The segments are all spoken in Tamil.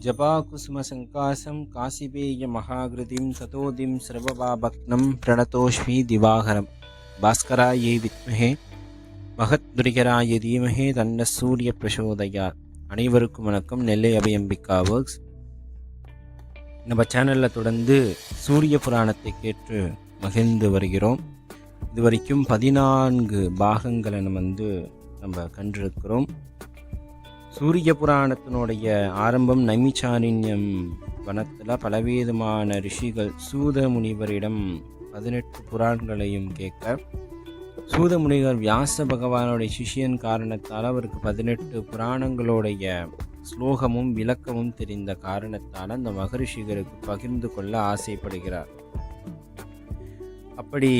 जपाकुसुमसङ्कासं काशिपेयमहाकृतिं ततोदिं सर्वपापघ्नं प्रणतोऽस्मि दिवाकरं भास्करायै विद्महे மகத்துரிகராய தீமஹே தன்ன சூரிய பிரசோதயாத். அனைவருக்கும் வணக்கம். நெல்லை அபயம்பிகா ஒர்க்ஸ். நம்ம சேனலில் தொடர்ந்து சூரிய புராணத்தை கேட்டு மகிழ்ந்து வருகிறோம். இதுவரைக்கும் 14 பாகங்களை நம்ம கண்டிருக்கிறோம். சூரிய புராணத்தினுடைய ஆரம்பம் நைமிச்சாரண்யம் வனத்தில் பலவிதமான ரிஷிகள் சூத முனிவரிடம் 18 புராணங்களையும் கேட்க, சூத முனிவர் வியாச பகவானுடைய சிஷியன் காரணத்தால் அவருக்கு 18 புராணங்களுடைய ஸ்லோகமும் விளக்கமும் தெரிந்த காரணத்தால் அந்த மகரிஷிகளுக்கு பகிர்ந்து கொள்ள ஆசைப்படுகிறார். அப்படி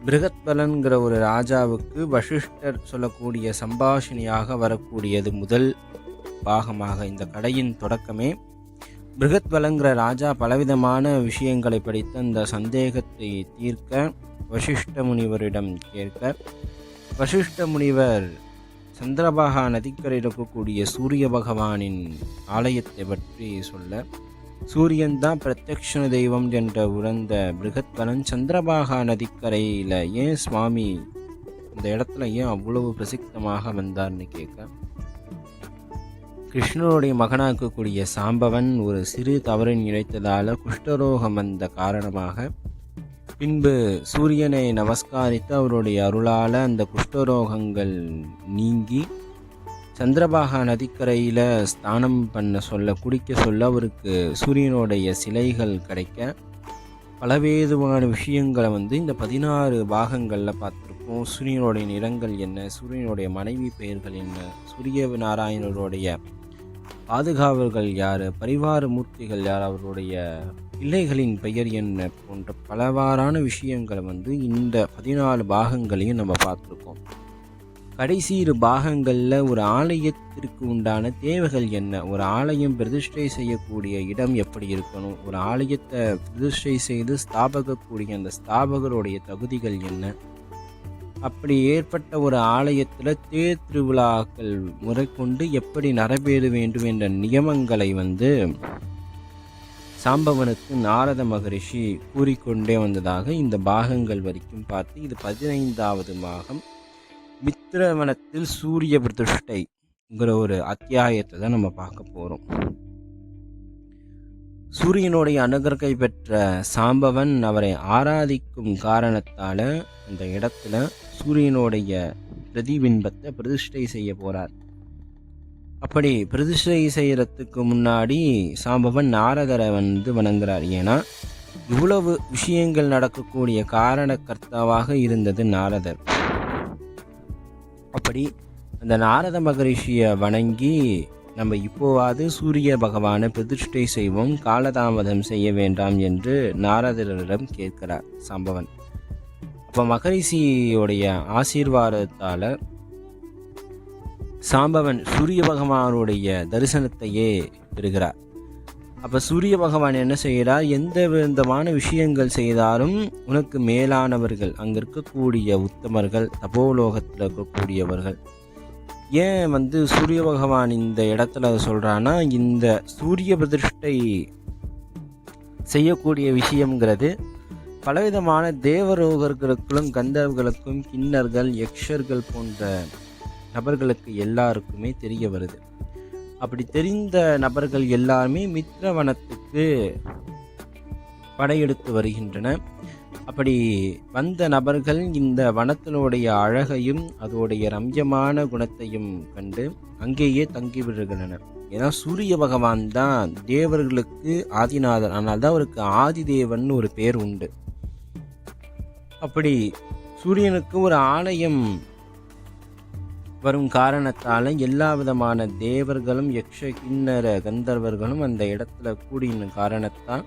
பிருகத்பலன்கிற ஒரு ராஜாவுக்கு வசிஷ்டர் சொல்லக்கூடிய சம்பாஷணியாக வரக்கூடியது முதல் பாகமாக. இந்த கடையின் தொடக்கமே பிருகத்பலங்கிற ராஜா பலவிதமான விஷயங்களை படித்து அந்த சந்தேகத்தை தீர்க்க வசிஷ்ட முனிவரிடம் கேட்க, வசிஷ்ட முனிவர் சந்திரபாகா நதிக்கரையில் இருக்கக்கூடிய சூரிய பகவானின் ஆலயத்தை பற்றி சொல்ல, சூரியன் தான் பிரத்யக்ஷ தெய்வம் என்ற உணர்ந்த பிருகத்பலன் சந்திரபாகா நதிக்கரையில் ஏன் சுவாமி இந்த இடத்துல ஏன் அவ்வளவு பிரசித்தமாக வந்தார்னு கேட்க, கிருஷ்ணனுடைய மகனாக்கக்கூடிய சாம்பவன் ஒரு சிறு தவறு இழைத்ததால் குஷ்டரோகம் வந்த காரணமாக பின்பு சூரியனை நமஸ்காரித்து அவருடைய அருளால் அந்த குஷ்டரோகங்கள் நீங்கி சந்திரபாகா நதிக்கரையில் ஸ்நானம் பண்ண சொல்ல, குடிக்க சொல்ல அவருக்கு சூரியனுடைய சிலைகள் கிடைக்க பலவேதுமான விஷயங்களை இந்த 16 பாகங்களில் பார்த்துருப்போம். சூரியனுடைய நிறங்கள் என்ன, சூரியனுடைய மனைவி பெயர்கள் என்ன, சூரிய நாராயணருடைய பாதுகாவல்கள் யார், பரிவார மூர்த்திகள் யார், அவருடைய பிள்ளைகளின் பெயர் என்ன போன்ற பலவாறான விஷயங்களை இந்த 14 பாகங்களையும் நம்ம பார்த்துருக்கோம். கடைசி 2 பாகங்களில் ஒரு ஆலயத்திற்கு உண்டான தேவைகள் என்ன, ஒரு ஆலயம் பிரதிஷ்டை செய்யக்கூடிய இடம் எப்படி இருக்கணும், ஒரு ஆலயத்தை பிரதிஷ்டை செய்து ஸ்தாபகக்கூடிய அந்த ஸ்தாபகருடைய தகுதிகள் என்ன, அப்படி ஏற்பட்ட ஒரு ஆலயத்தில் தேர் திருவிழாக்கள் முறை கொண்டு எப்படி நடைபெற வேண்டும் என்ற நியமங்களை சாம்பவனுக்கு நாரத மகரிஷி கூறிக்கொண்டே வந்ததாக இந்த பாகங்கள் வரைக்கும் பார்த்து, இது 15வது பாகம். மித்திரவனத்தில் சூரிய பிரதிஷ்டைங்கிற ஒரு அத்தியாயத்தை தான் நம்ம பார்க்க போகிறோம். சூரியனுடைய அனுகிரகை பெற்ற சாம்பவன் அவரை ஆராதிக்கும் காரணத்தால் அந்த இடத்துல சூரியனுடைய பிரதிபிம்பத்தை பிரதிஷ்டை செய்ய போகிறார். அப்படி பிரதிஷ்டை செய்யறதுக்கு முன்னாடி சாம்பவன் நாரதரை வணங்குறார். ஏன்னா இவ்வளவு விஷயங்கள் நடக்கக்கூடிய காரணக்கர்த்தாவாக இருந்தது நாரதர். அப்படி அந்த நாரத மகரிஷியை வணங்கி நம்ம இப்போவாது சூரிய பகவானை பிரதிஷ்டை செய்வோம், காலதாமதம் செய்ய வேண்டாம் என்று நாரதரிடம் கேட்கிறார் சாம்பவன். அப்போ மகரிஷியோடைய ஆசீர்வாதத்தால் சாம்பவன் சூரிய பகவானுடைய தரிசனத்தையே பெறுகிறார். அப்போ சூரிய பகவான் என்ன செய்கிறார், எந்த விதமான விஷயங்கள் செய்தாலும் உனக்கு மேலானவர்கள், அங்கே இருக்கக்கூடிய உத்தமர்கள், தபோலோகத்தில் இருக்கக்கூடியவர்கள். ஏன் சூரிய பகவான் இந்த இடத்துல சொல்கிறான்னா, இந்த சூரிய பிரதிஷ்டை செய்யக்கூடிய விஷயங்கிறது பலவிதமான தேவரோகர்களுக்கும் கந்தர்களுக்கும் கிண்ணர்கள் யக்ஷர்கள் போன்ற நபர்களுக்கு எல்லாருக்குமே தெரிய வருது. அப்படி தெரிந்த நபர்கள் எல்லாருமே மித்திரவனத்துக்கு படையெடுத்து வருகின்றன. அப்படி வந்த நபர்கள் இந்த வனத்தினுடைய அழகையும் அதோடைய ரம்யமான குணத்தையும் கண்டு அங்கேயே தங்கிவிடுகின்றனர். ஏன்னா சூரிய பகவான் தான் தேவர்களுக்கு ஆதிநாதன், ஆனால் தான் அவருக்கு ஆதிதேவன் ஒரு பேர் உண்டு. அப்படி சூரியனுக்கு ஒரு ஆலயம் வரும் காரணத்தால் எல்லா விதமான தேவர்களும் யக்ஷ கிண்ணற கந்தர்வர்களும் அந்த இடத்துல கூடின காரணத்தால்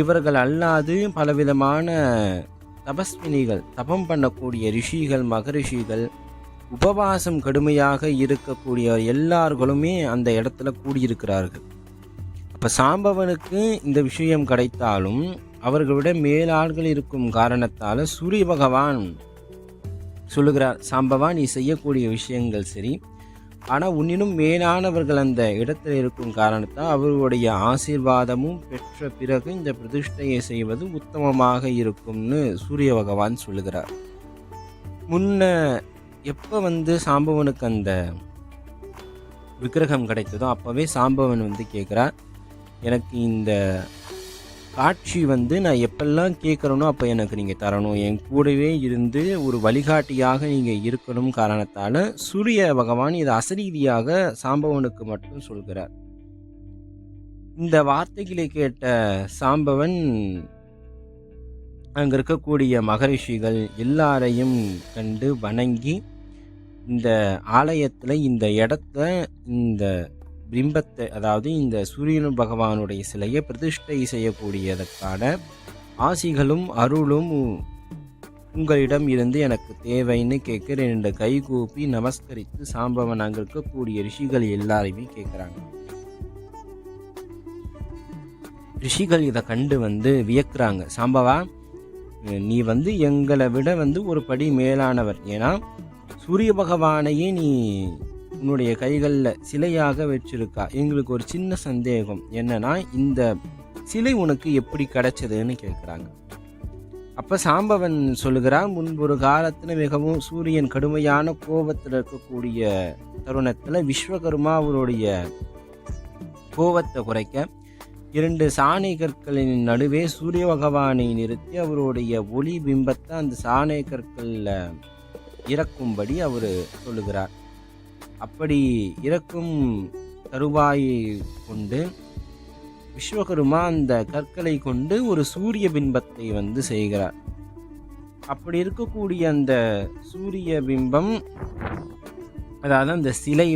இவர்கள் அல்லாது பலவிதமான தபஸ்வினிகள், தபம் பண்ணக்கூடிய ரிஷிகள், மகரிஷிகள், உபவாசம் கடுமையாக இருக்கக்கூடிய எல்லார்களுமே அந்த இடத்துல கூடியிருக்கிறார்கள். அப்போ சாம்பவனுக்கு இந்த விஷயம் கிடைத்தாலும் அவர்களிட மேலாள்கள் இருக்கும் காரணத்தால் சூரிய பகவான் சொல்லுகிறார், சாம்பவா நீ செய்யக்கூடிய விஷயங்கள் சரி, ஆனால் உன்னினும் மேலானவர்கள் அந்த இடத்துல இருக்கும் காரணத்தால் அவர்களுடைய ஆசீர்வாதமும் பெற்ற பிறகு இந்த பிரதிஷ்டையை செய்வது உத்தமமாக இருக்கும்னு சூரிய பகவான் சொல்லுகிறார். முன்ன எப்போ சாம்பவனுக்கு அந்த விக்கிரகம் கிடைத்ததோ அப்போவே சாம்பவன் கேட்குறார், எனக்கு இந்த காட்சி நான் எப்பெல்லாம் கேட்குறேனோ அப்போ எனக்கு நீங்கள் தரணும், என் கூடவே இருந்து ஒரு வழிகாட்டியாக நீங்கள் இருக்கணும் காரணத்தால் சூரிய பகவான் இதை அசரீதியாக சாம்பவனுக்கு மட்டும் சொல்கிறார். இந்த வார்த்தைகளை கேட்ட சாம்பவன் அங்கே இருக்கக்கூடிய மகரிஷிகள் எல்லாரையும் கண்டு வணங்கி இந்த ஆலயத்தில் இந்த இடத்த இந்த பிம்பத்தை, அதாவது இந்த சூரியன் பகவானுடைய சிலையை பிரதிஷ்டை செய்யக்கூடியதற்கான ஆசிகளும் அருளும் உங்களிடம் இருந்து எனக்கு தேவைன்னு கேட்க 2 கைகூப்பி நமஸ்கரித்து சாம்பவன் அங்கே இருக்கக்கூடிய ரிஷிகள் எல்லாரையுமே கேட்குறாங்க. ரிஷிகள் இதை கண்டு வியக்கிறாங்க. சாம்பவா, நீ எங்களை விட ஒரு படி மேலானவர். ஏன்னா சூரிய பகவானையே நீ உன்னுடைய கைகளில் சிலையாக வச்சிருக்கா. எங்களுக்கு ஒரு சின்ன சந்தேகம் என்னன்னா, இந்த சிலை உனக்கு எப்படி கிடைச்சதுன்னு கேட்குறாங்க. அப்போ சாம்பவன் சொல்லுகிறான், முன்பொரு காலத்தில் மிகவும் சூரியன் கடுமையான கோபத்தில் இருக்கக்கூடிய தருணத்தில் விஸ்வகர்மா அவருடைய கோபத்தை குறைக்க 2 சாணை கற்களின் நடுவே சூரிய பகவானை நிறுத்தி அவருடைய ஒளி பிம்பத்தை அந்த சாணை கற்களில் இறக்கும்படி அவர் சொல்லுகிறார். அப்படி இறக்கும் தருவாயை கொண்டு விஸ்வகர்மா அந்த கற்களை கொண்டு ஒரு சூரிய பிம்பத்தை செய்கிறார். அப்படி இருக்கக்கூடிய அந்த சூரிய பிம்பம், அதாவது அந்த சிலை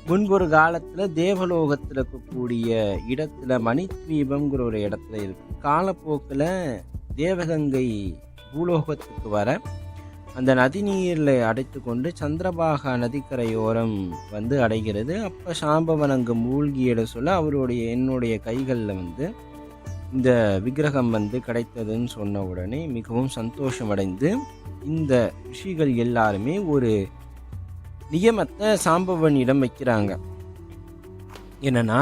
முன்பொரு காலத்தில் தேவலோகத்தில் இருக்கக்கூடிய இடத்துல மணித்வீபம்ங்கிற ஒரு இடத்துல இருக்கு. காலப்போக்கில் தேவகங்கை பூலோகத்துக்கு வர அந்த நதி நீரில் அடைத்து கொண்டு சந்திரபாகா நதிக்கரையோரம் அடைகிறது. அப்போ சாம்பவன் அங்கு மூழ்கியிட சொல்ல என்னுடைய கைகளில் இந்த விக்கிரகம் கிடைத்ததுன்னு சொன்ன உடனே மிகவும் சந்தோஷம் அடைந்து இந்த ரிஷிகள் எல்லாருமே ஒரு நியமத்தை சாம்பவனிடம் வைக்கிறாங்க. என்னன்னா,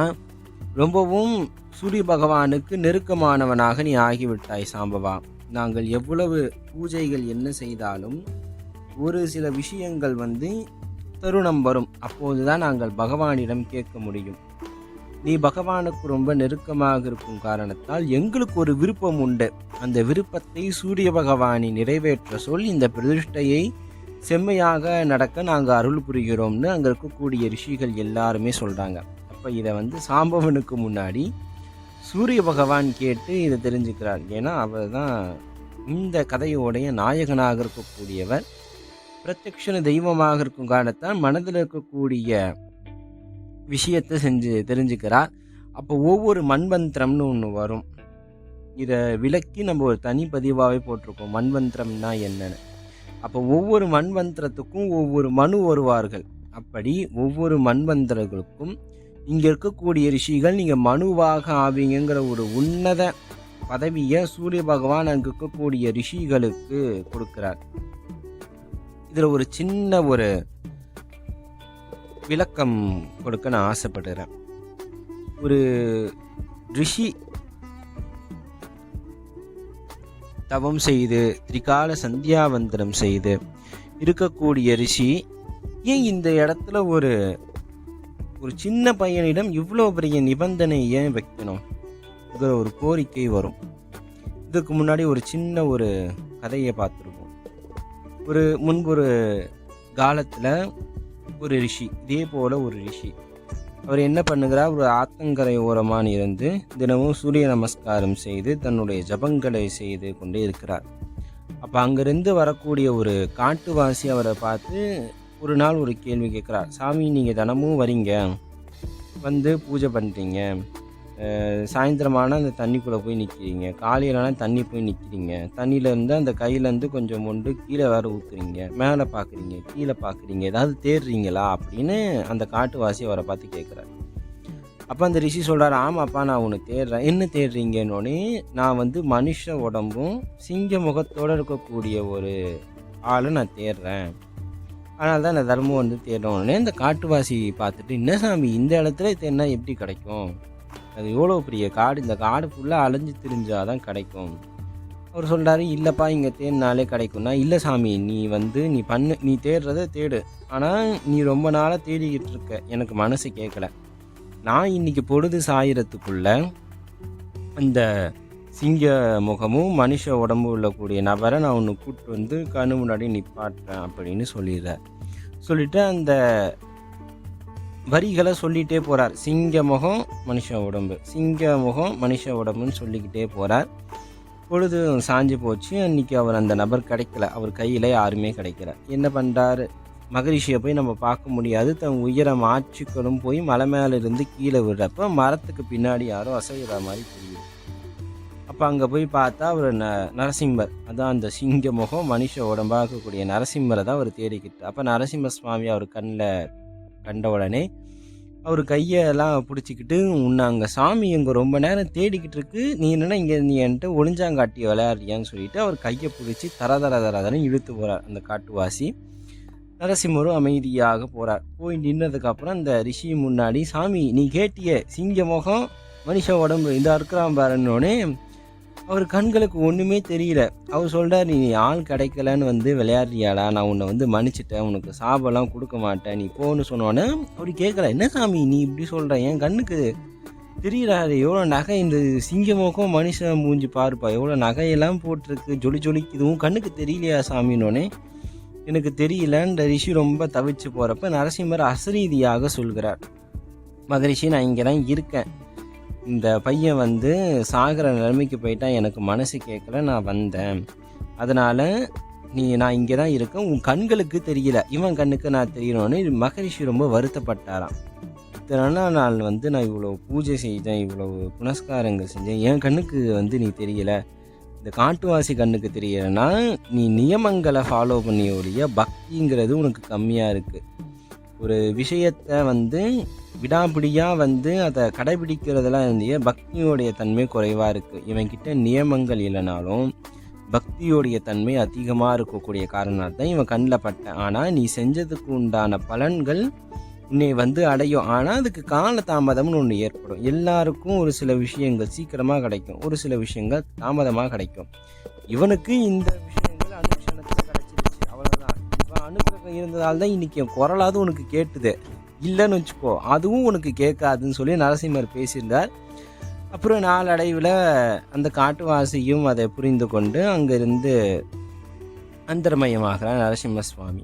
ரொம்பவும் சூரிய பகவானுக்கு நெருக்கமானவனாக நீ ஆகிவிட்டாய் சாம்பவா. நாங்கள் எவ்வளவு பூஜைகள் என்ன செய்தாலும் ஒரு சில விஷயங்கள் தருணம் வரும், அப்போதுதான் நாங்கள் பகவானிடம் கேட்க முடியும். நீ பகவானுக்கு ரொம்ப நெருக்கமாக இருக்கும் காரணத்தால் எங்களுக்கு ஒரு விருப்பம் உண்டு. அந்த விருப்பத்தை சூரிய பகவானை நிறைவேற்ற சொல். இந்த பிரதிஷ்டையை செம்மையாக நடக்க நாங்கள் அருள் புரிகிறோம்னு அங்கே இருக்கக்கூடிய ரிஷிகள் எல்லாருமே சொல்கிறாங்க. அப்போ இதை சாம்பவனுக்கு முன்னாடி சூரிய பகவான் கேட்டு இதை தெரிஞ்சுக்கிறார். ஏன்னா அவர் தான் இந்த கதையோடைய நாயகனாக இருக்கக்கூடியவர், பிரத்யக்ஷ தெய்வமாக இருக்கும் காரணத்தால் மனதில் இருக்கக்கூடிய விஷயத்தை தெரிஞ்சுக்கிறார். அப்போ ஒவ்வொரு மண்வந்திரம்னு ஒன்று வரும். இதை விளக்கி நம்ம ஒரு தனி பதிவாகவே போட்டிருக்கோம், மண்வந்திரம்னா என்னன்னு. அப்போ ஒவ்வொரு மண்வந்திரத்துக்கும் ஒவ்வொரு மனு வருவார்கள். அப்படி ஒவ்வொரு மண்வந்திரங்களுக்கும் இங்கே இருக்கக்கூடிய ரிஷிகள் நீங்கள் மனுவாக ஆவீங்கிற ஒரு உன்னத பதவியை சூரிய பகவான் அங்கே இருக்கக்கூடிய ரிஷிகளுக்கு கொடுக்கிறார். இதில் ஒரு சின்ன ஒரு விளக்கம் கொடுக்க நான் ஆசைப்படுறேன். ஒரு ரிஷி தவம் செய்து திரிகால சந்தியாவந்தனம் செய்து இருக்கக்கூடிய ரிஷி ஏன் இந்த இடத்துல ஒரு சின்ன பையனிடம் இவ்வளோ பெரிய நிபந்தனை ஏன் வைக்கணும் ஒரு கோரிக்கை வரும். இதுக்கு முன்னாடி ஒரு சின்ன ஒரு கதையை பார்த்துருக்கோம். முன்பொரு காலத்தில் ஒரு ரிஷி, இதே போல் ஒரு ரிஷி, அவர் என்ன பண்ணுகிறார், ஒரு ஆத்தங்கரை ஓரமான இருந்து தினமும் சூரிய நமஸ்காரம் செய்து தன்னுடைய ஜபங்களை செய்து கொண்டே இருக்கிறார். அப்போ அங்கேருந்து வரக்கூடிய ஒரு காட்டுவாசி அவரை பார்த்து ஒரு நாள் ஒரு கேள்வி கேட்குறார். சாமி, நீங்கள் தினமும் வரீங்க, பூஜை பண்ணுறீங்க, சாயந்தரமான அந்த தண்ணிக்குள்ளே போய் நிற்கிறீங்க, காலையிலான தண்ணி போய் நிற்கிறீங்க, தண்ணியிலேருந்து அந்த கையிலேருந்து கொஞ்சம் மொண்டு கீழே வேறு ஊற்றுறீங்க, மேலே பார்க்குறீங்க, கீழே பார்க்குறீங்க, ஏதாவது தேடுறீங்களா அப்படின்னு அந்த காட்டுவாசி அவரை பார்த்து கேட்குறாரு. அப்போ அந்த ரிஷி சொல்கிறார், ஆமாப்பா நான் ஒன்று தேடுறேன். என்ன தேடுறீங்கன்னொடனே, நான் மனுஷ உடம்பும் சிங்க முகத்தோடு இருக்கக்கூடிய ஒரு ஆளை நான் தேடுறேன். அதனால தான் இந்த தர்மம் வந்து தேடுறோன்னே இந்த காட்டுவாசி பார்த்துட்டு, என்ன சாமி இந்த இடத்துல தேடினா எப்படி கிடைக்கும்? அது எவ்வளோ பெரிய காடு, இந்த காடு ஃபுல்லாக அலைஞ்சு திரிஞ்சால் தான் கிடைக்கும். அவர் சொல்கிறாரு, இல்லைப்பா இங்கே தேடினாலே கிடைக்கும்னா, இல்லை சாமி நீ தேடுறத தேடு, ஆனால் நீ ரொம்ப நாளாக தேடிக்கிட்டு இருக்க, எனக்கு மனசு கேட்கல. நான் இன்றைக்கி பொழுது சாயறதுக்குள்ள அந்த சிங்க முகமும் மனுஷ உடம்பு உள்ளக்கூடிய நபரை நான் ஒன்று கூப்பிட்டு வந்து கண்ணு முன்னாடி நிப்பாட்டுறேன் அப்படின்னு சொல்லிடுறார். சொல்லிவிட்டு அந்த வரிகளை சொல்லிகிட்டே போகிறார். சிங்க முகம் மனுஷ உடம்பு, சிங்க முகம் மனுஷ உடம்புன்னு சொல்லிக்கிட்டே போகிறார். பொழுது சாஞ்சு போச்சு. அன்றைக்கி அவர் அந்த நபர் கிடைக்கல, அவர் கையில் யாருமே கிடைக்கல. என்ன பண்ணுறாரு, மகரிஷியை போய் நம்ம பார்க்க முடியாது, தன் உயர மாற்றிக்களும் போய் மலை மேலே இருந்து கீழே விடுறப்ப மரத்துக்கு பின்னாடி யாரோ அசைகிற மாதிரி தெரியுது. அப்போ அங்கே போய் பார்த்தா அவர் நரசிம்மர், அதான் அந்த சிங்க முகம் மனுஷ உடம்பாகக்கூடிய நரசிம்மரை தான் அவர் தேடிக்கிட்டு. அப்போ நரசிம்ம சுவாமி அவர் கண்ணில் கண்ட உடனே அவர் கையெல்லாம் பிடிச்சிக்கிட்டு, உன்னை அங்கே சாமி இங்கே ரொம்ப நேரம் தேடிக்கிட்டு இருக்கு, நீ என்னென்னா இங்கே நீ என்கிட்ட ஒளிஞ்சாங்காட்டி விளையாடுறியான்னு சொல்லிட்டு அவர் கையை பிடிச்சி தரதரன்னு இழுத்து போகிறார் அந்த காட்டுவாசி. நரசிம்மரும் அமைதியாக போகிறார். போய் நின்னதுக்கப்புறம் அந்த ரிஷி முன்னாடி, சாமி நீ கேட்டிய சிங்க முகம் மனுஷ உடம்பு இந்த இருக்கிறான் பாருன்னொடனே அவர் கண்களுக்கு ஒன்றுமே தெரியல. அவர் சொல்கிறார், நீ ஆள் கிடைக்கலன்னு விளையாடுறியாடா, நான் உன்னை மன்னிச்சிட்டேன், உனக்கு சாபெல்லாம் கொடுக்க மாட்டேன், நீ போன்னு சொன்னோன்னே அவர் கேட்கல, என்ன சாமி நீ இப்படி சொல்கிற, என் கண்ணுக்கு தெரியறாரு எவ்வளோ நகை, இந்த சிங்கமுகம் மனுஷன் மூஞ்சி பாருப்பா, எவ்வளோ நகையெல்லாம் போட்டிருக்கு, ஜொலிக்குதுவும் கண்ணுக்கு தெரியலையா சாமின்னொன்னே, எனக்கு தெரியலன்ற ரிஷி ரொம்ப தவிச்சு போகிறப்ப நரசிம்மர் அசரீதியாக சொல்கிறார், மகரிஷி நான் இங்கே தான் இருக்கேன், இந்த பையன் சாகிற நிலைமைக்கு போயிட்டா, எனக்கு மனசு கேட்கல, நான் வந்தேன், அதனால் நான் இங்கே தான் இருக்கேன், உன் கண்களுக்கு தெரியல, இவன் கண்ணுக்கு நான் தெரியணும்னு மகரிஷி ரொம்ப வருத்தப்பட்டாராம். இத்தனை நாள் நான் இவ்வளோ பூஜை செஞ்சேன், இவ்வளோ புனஸ்காரங்கள் செஞ்சேன், என் கண்ணுக்கு நீ தெரியலை, இந்த காட்டுவாசி கண்ணுக்கு தெரியலைன்னா நீ நியமங்களை ஃபாலோ பண்ணியோடைய பக்திங்கிறது உனக்கு கம்மியாக இருக்குது. ஒரு விஷயத்தை விடாப்பிடியாக அதை கடைபிடிக்கிறதெல்லாம் இருந்தே பக்தியோடைய தன்மை குறைவாக இருக்குது. இவன்கிட்ட நியமங்கள் இல்லைனாலும் பக்தியோடைய தன்மை அதிகமாக இருக்கக்கூடிய காரணத்தான் இவன் கண்ணில் பட்டேன். ஆனால் நீ செஞ்சதுக்கு உண்டான பலன்கள் உன்னை அடையும், ஆனால் அதுக்கு கால தாமதம்னு ஒன்று ஏற்படும். எல்லாருக்கும் ஒரு சில விஷயங்கள் சீக்கிரமாக கிடைக்கும், ஒரு சில விஷயங்கள் தாமதமாக கிடைக்கும். இவனுக்கு இந்த விஷயங்கள் அனுஷணத்தில் கிடைச்சிருச்சு, அவ்வளோதான். இவன் அனுகிரகம் இருந்ததால் தான் இன்றைக்கி என் குரலாவது உனக்கு கேட்டுது, இல்லைன்னு வச்சுக்கோ அதுவும் உனக்கு கேட்காதுன்னு சொல்லி நரசிம்மர் பேசியிருந்தார். அப்புறம் நாளடைவில் அந்த காட்டுவாசியும் அதை புரிந்து கொண்டு அங்கிருந்து அந்தர்மயமாகிறார் நரசிம்ம சுவாமி.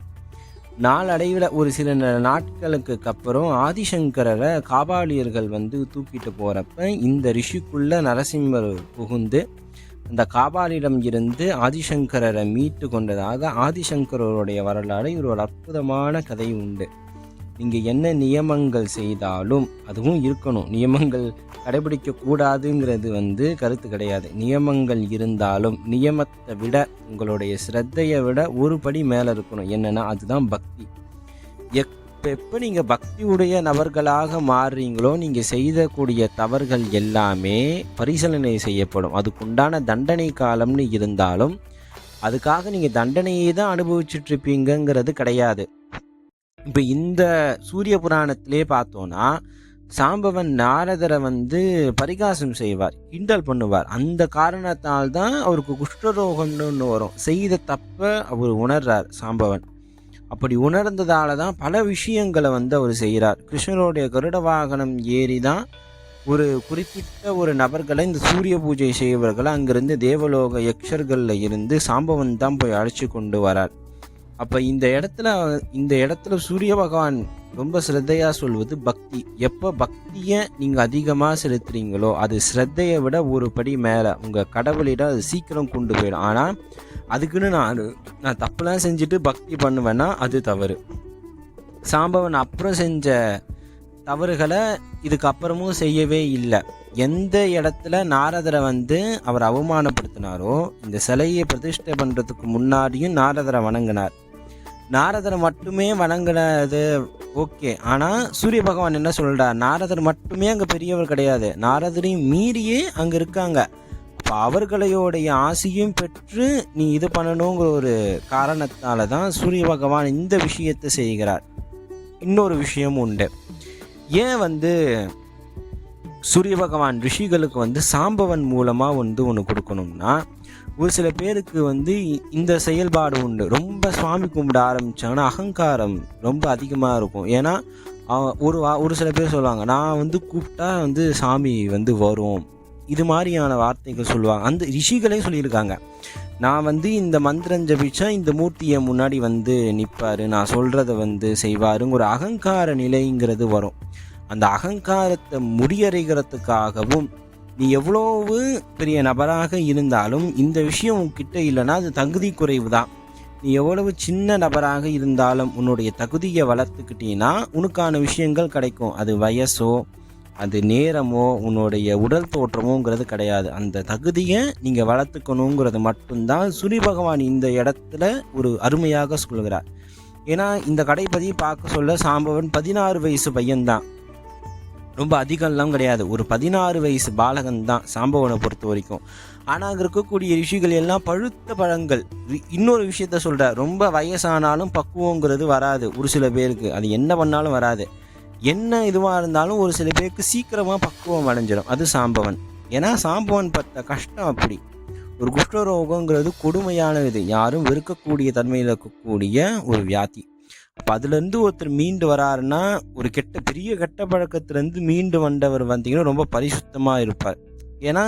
நாளடைவில் ஒரு சில நாட்களுக்கு அப்புறம் ஆதிசங்கரரை காபாலியர்கள் தூக்கிட்டு போகிறப்ப இந்த ரிஷிக்குள்ளே நரசிம்மர் புகுந்து அந்த காபாலிடம் இருந்து ஆதிசங்கரரை மீட்டு கொண்டதாக ஆதிசங்கரோடைய வரலாறு ஒரு அற்புதமான கதை உண்டு. நீங்கள் என்ன நியமங்கள் செய்தாலும் அதுவும் இருக்கணும், நியமங்கள் கடைபிடிக்கக்கூடாதுங்கிறது கருத்து கிடையாது. நியமங்கள் இருந்தாலும் நியமத்தை விட உங்களுடைய ஸ்ரத்தையை விட ஒரு படி மேலே இருக்கணும். என்னென்னா அதுதான் பக்தி. எப்போ நீங்கள் பக்தியுடைய நபர்களாக மாறுறீங்களோ நீங்கள் செய்யக்கூடிய தவறுகள் எல்லாமே பரிசீலனை செய்யப்படும். அதுக்குண்டான தண்டனை காலம்னு இருந்தாலும் அதுக்காக நீங்கள் தண்டனையை தான் அனுபவிச்சுட்ருப்பீங்கிறது கிடையாது. இப்போ இந்த சூரிய புராணத்திலே பார்த்தோன்னா சாம்பவன் நாரதரை பரிகாசம் செய்வார், கிண்டல் பண்ணுவார். அந்த காரணத்தால் தான் அவருக்கு குஷ்டரோகம்னு ஒன்று வரும். செய்த தப்பை அவர் உணர்றார் சாம்பவன். அப்படி உணர்ந்ததால தான் பல விஷயங்களை அவர் செய்கிறார். கிருஷ்ணருடைய கருட வாகனம் ஏறி தான் ஒரு குறிப்பிட்ட ஒரு நபர்களை இந்த சூரிய பூஜை செய்வர்களை அங்கிருந்து தேவலோக யக்ஷர்களில் இருந்து சாம்பவன் தான் போய் அழைச்சி கொண்டு வரார். அப்போ இந்த இடத்துல சூரிய பகவான் ரொம்ப ஸ்ரத்தையாக சொல்வது பக்தி. எப்போ பக்தியை நீங்கள் அதிகமாக செலுத்துறீங்களோ அது ஸ்ரத்தையை விட ஒரு படி மேலே உங்கள் கடவுளிடம் அது சீக்கிரம் கொண்டு போயிடும். ஆனால் அதுக்குன்னு நான் தப்புலாம் செஞ்சுட்டு பக்தி பண்ணுவேன்னா அது தவறு. சாம்பவன் அப்புறம் செஞ்ச தவறுகளை இதுக்கப்புறமும் செய்யவே இல்லை. எந்த இடத்துல நாரதரை அவர் அவமானப்படுத்தினாரோ, இந்த சிலையை பிரதிஷ்டை பண்ணுறதுக்கு முன்னாடியும் நாரதரை வணங்கினார். நாரதரை மட்டுமே வணங்கினது ஓகே, ஆனால் சூரிய பகவான் என்ன சொல்கிறார், நாரதர் மட்டுமே அங்கே பெரியவர் கிடையாது, நாரதரையும் மீறியே அங்கே இருக்காங்க. அப்போ அவர்களையோடைய ஆசையும் பெற்று நீ இது பண்ணணுங்கிற ஒரு காரணத்தால் தான் சூரிய பகவான் இந்த விஷயத்தை செய்கிறார். இன்னொரு விஷயமும் உண்டு. ஏன் சூரிய பகவான் ரிஷிகளுக்கு சாம்பவன் மூலமாக ஒன்று கொடுக்கணும்னா, ஒரு சில பேருக்கு இந்த செயல்பாடு உண்டு. ரொம்ப சுவாமி கும்பிட ஆரம்பித்தாங்கன்னா அகங்காரம் ரொம்ப அதிகமாக இருக்கும். ஏன்னா ஒரு சில பேர் சொல்லுவாங்க, நான் கூப்பிட்டா சாமி வரும், இது மாதிரியான வார்த்தைகள் சொல்லுவாங்க. அந்த ரிஷிகளே சொல்லியிருக்காங்க, நான் இந்த மந்திரம் ஜபிச்சா இந்த மூர்த்தியை முன்னாடி நிற்பார், நான் சொல்கிறத செய்வாருங்க ஒரு அகங்கார நிலைங்கிறது வரும். அந்த அகங்காரத்தை முறியறைகிறதுக்காகவும் நீ எவ்வளவு பெரிய நபராக இருந்தாலும் இந்த விஷயம் உன்கிட்ட இல்லைன்னா அது தகுதி குறைவு தான். நீ எவ்வளவு சின்ன நபராக இருந்தாலும் உன்னுடைய தகுதியை வளர்த்துக்கிட்டீங்கன்னா உனக்கான விஷயங்கள் கிடைக்கும். அது வயசோ அது நேரமோ உன்னுடைய உடல் தோற்றமோங்கிறது கிடையாது. அந்த தகுதியை நீங்கள் வளர்த்துக்கணுங்கிறது மட்டும்தான் சூரிய பகவான் இந்த இடத்துல ஒரு அருமையாக சொல்கிறார். ஏன்னா இந்த கடைப்பதி பார்க்க சொல்ல சாம்பவன் 16 வயசு பையன்தான், ரொம்ப அதிகம்லாம் கிடையாது, ஒரு 16 வயசு பாலகன் தான் சாம்பவனை பொறுத்த வரைக்கும். ஆனால் அங்கே இருக்கக்கூடிய ரிஷிகள் எல்லாம் பழுத்த பழங்கள். இன்னொரு விஷயத்த சொல்கிறார், ரொம்ப வயசானாலும் பக்குவங்கிறது வராது ஒரு சில பேருக்கு, அது என்ன பண்ணாலும் வராது. என்ன இதுவாக இருந்தாலும் ஒரு சில பேருக்கு சீக்கிரமாக பக்குவம் அடைஞ்சிடும், அது சாம்பவன். ஏன்னா சாம்பவன் பட்ட கஷ்டம் அப்படி. ஒரு குஷ்டரோகங்கிறது கொடுமையானது, யாரும் வெறுக்கக்கூடிய தன்மையில் இருக்கக்கூடிய ஒரு வியாதி. அப்போ அதுலேருந்து ஒருத்தர் மீண்டு வராருன்னா, ஒரு பெரிய கெட்ட பழக்கத்துலேருந்து மீண்டு வந்தவர் ரொம்ப பரிசுத்தமாக இருப்பார். ஏன்னா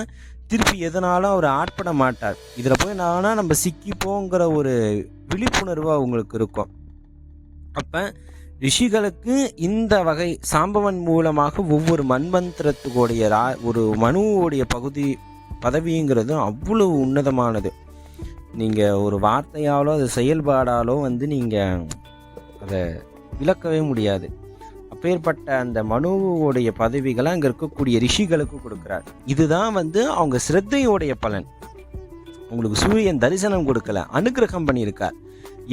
திருப்பி எதனாலும் அவர் ஆட்பட மாட்டார். இதில் போய் நம்ம சிக்கிப்போங்கிற ஒரு விழிப்புணர்வு அவங்களுக்கு இருக்கும். அப்போ ரிஷிகளுக்கு இந்த வகை சாம்பவன் மூலமாக ஒவ்வொரு மண்மந்திரத்துக்குடைய ஒரு மனுவோடைய பதவிங்கிறது அவ்வளவு உன்னதமானது. நீங்கள் ஒரு வார்த்தையாலோ அது செயல்பாடாலோ நீங்கள் அதை விளக்கவே முடியாது. அப்பேற்பட்ட அந்த மனுவோடைய பதவிகளை அங்கே இருக்கக்கூடிய ரிஷிகளுக்கு கொடுக்குறார். இதுதான் அவங்க சிரத்தையோடைய பலன். உங்களுக்கு சூரியன் தரிசனம் கொடுக்கல, அனுகிரகம் பண்ணியிருக்கார்.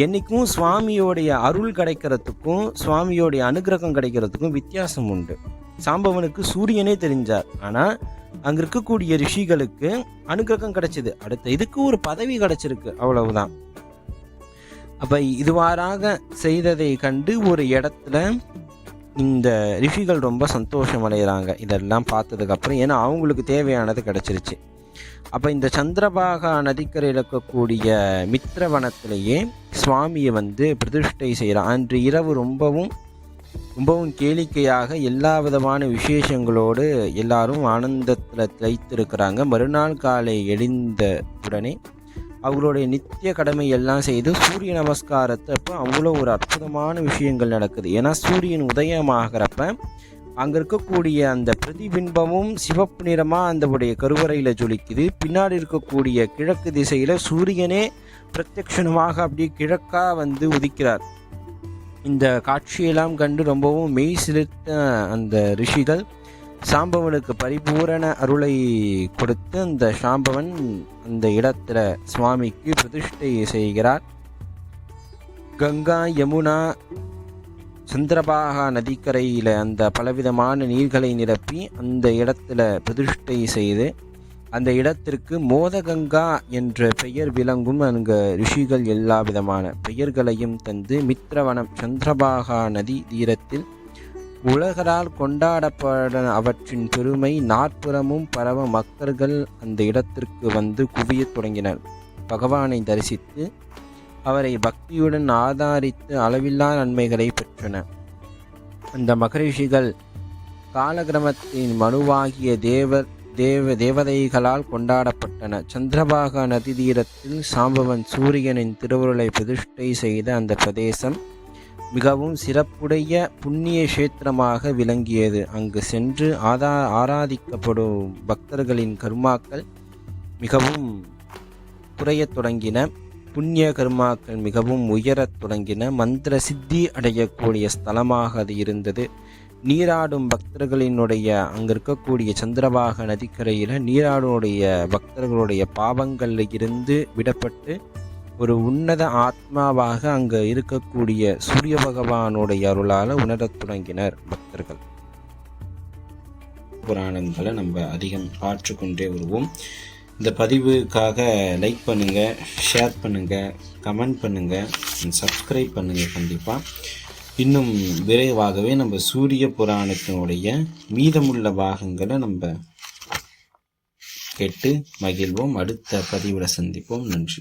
என்றைக்கும் சுவாமியோடைய அருள் கிடைக்கிறதுக்கும் சுவாமியோடைய அனுகிரகம் கிடைக்கிறதுக்கும் வித்தியாசம் உண்டு. சாம்பவனுக்கு சூரியனே தெரிஞ்சார், ஆனால் அங்கே இருக்கக்கூடிய ரிஷிகளுக்கு அனுகிரகம் கிடைச்சிது, அடுத்த இதுக்கு ஒரு பதவி கிடைச்சிருக்கு, அவ்வளவுதான். அப்போ இதுவாறாக செய்ததை கண்டு ஒரு இடத்துல இந்த ரிஷிகள் ரொம்ப சந்தோஷம் அடைகிறாங்க இதெல்லாம் பார்த்ததுக்கப்புறம். ஏன்னா அவங்களுக்கு தேவையானது கிடச்சிருச்சு. அப்போ இந்த சந்திரபாகா நதிக்கரையில் இருக்கக்கூடிய மித்திரவனத்திலேயே சுவாமியை பிரதிஷ்டை செய்கிறான். அன்று இரவு ரொம்பவும் கேளிக்கையாக எல்லா விதமான விசேஷங்களோடு எல்லாரும் ஆனந்தத்தில் திளைத்திருக்கிறாங்க. மறுநாள் காலை எழுந்த உடனே அவங்களுடைய நித்திய கடமை எல்லாம் செய்து சூரிய நமஸ்காரத்தை அப்போ அவ்வளோ ஒரு அற்புதமான விஷயங்கள் நடக்குது. ஏன்னா சூரியன் உதயமாகிறப்ப அங்கே இருக்கக்கூடிய அந்த பிரதிபிம்பமும் சிவப்பு நிறமாக அந்த கருவறையில் ஜொலிக்குது. பின்னாடி இருக்கக்கூடிய கிழக்கு திசையில் சூரியனே பிரத்யக்ஷணமாக அப்படியே கிழக்காக உதிக்கிறார். இந்த காட்சியெல்லாம் கண்டு ரொம்பவும் மெய் சிலிர்த்த அந்த ரிஷிகள் சாம்பவனுக்கு பரிபூரண அருளை கொடுத்து அந்த சாம்பவன் அந்த இடத்துல சுவாமிக்கு பிரதிஷ்டை செய்கிறார். கங்கா யமுனா சந்திரபாகா நதிக்கரையில் அந்த பலவிதமான நீர்களை நிரப்பி அந்த இடத்துல பிரதிஷ்டை செய்து அந்த இடத்திற்கு மோதகங்கா என்ற பெயர் விளங்கும். அங்கு ரிஷிகள் எல்லா விதமான பெயர்களையும் தந்து மித்திரவனம் சந்திரபாகா நதி தீரத்தில் உலகரால் கொண்டாடப்பட அவற்றின் பெருமை நாற்புறமும் பரவ மக்கள் அந்த இடத்திற்கு குவியத் தொடங்கினர். பகவானை தரிசித்து அவரை பக்தியுடன் ஆதாரித்து அளவில்லா நன்மைகளை பெற்றனர். அந்த மகரிஷிகள் காலக்கிரமத்தின் மனுவாகிய தேவதைகளால் கொண்டாடப்பட்டன. சந்திரபாகா நதி தீரத்தில் சாம்பவன் சூரியனின் திருவுருளை பிரதிஷ்டை செய்த அந்த பிரதேசம் மிகவும் சிறப்புடைய புண்ணிய கஷேத்திரமாக விளங்கியது. அங்கு சென்று ஆராதிக்கப்படும் பக்தர்களின் கர்மாக்கள் மிகவும் குறையத் தொடங்கின. புண்ணிய கர்மாக்கள் மிகவும் உயரத் தொடங்கின. மந்திர சித்தி அடையக்கூடிய ஸ்தலமாக அது இருந்தது. நீராடும் பக்தர்களினுடைய அங்கே இருக்கக்கூடிய சந்திரபாக நதிக்கரையில் நீராடுடைய பக்தர்களுடைய பாவங்களில் இருந்து விடப்பட்டு ஒரு உன்னத ஆத்மாவாக அங்கே இருக்கக்கூடிய சூரிய பகவானுடைய அருளால் உணரத் தொடங்கினர் பக்தர்கள். புராணங்களை நம்ம அதிகம் ஆற்றுக்கொண்டே வருவோம். இந்த பதிவுக்காக லைக் பண்ணுங்கள், ஷேர் பண்ணுங்கள், கமெண்ட் பண்ணுங்கள், சப்ஸ்கிரைப் பண்ணுங்கள். கண்டிப்பாக இன்னும் விரைவாகவே நம்ம சூரிய புராணத்தினுடைய மீதமுள்ள பாகங்களை நம்ம கேட்டு மகிழ்வோம். அடுத்த பதிவில் சந்திப்போம். நன்றி.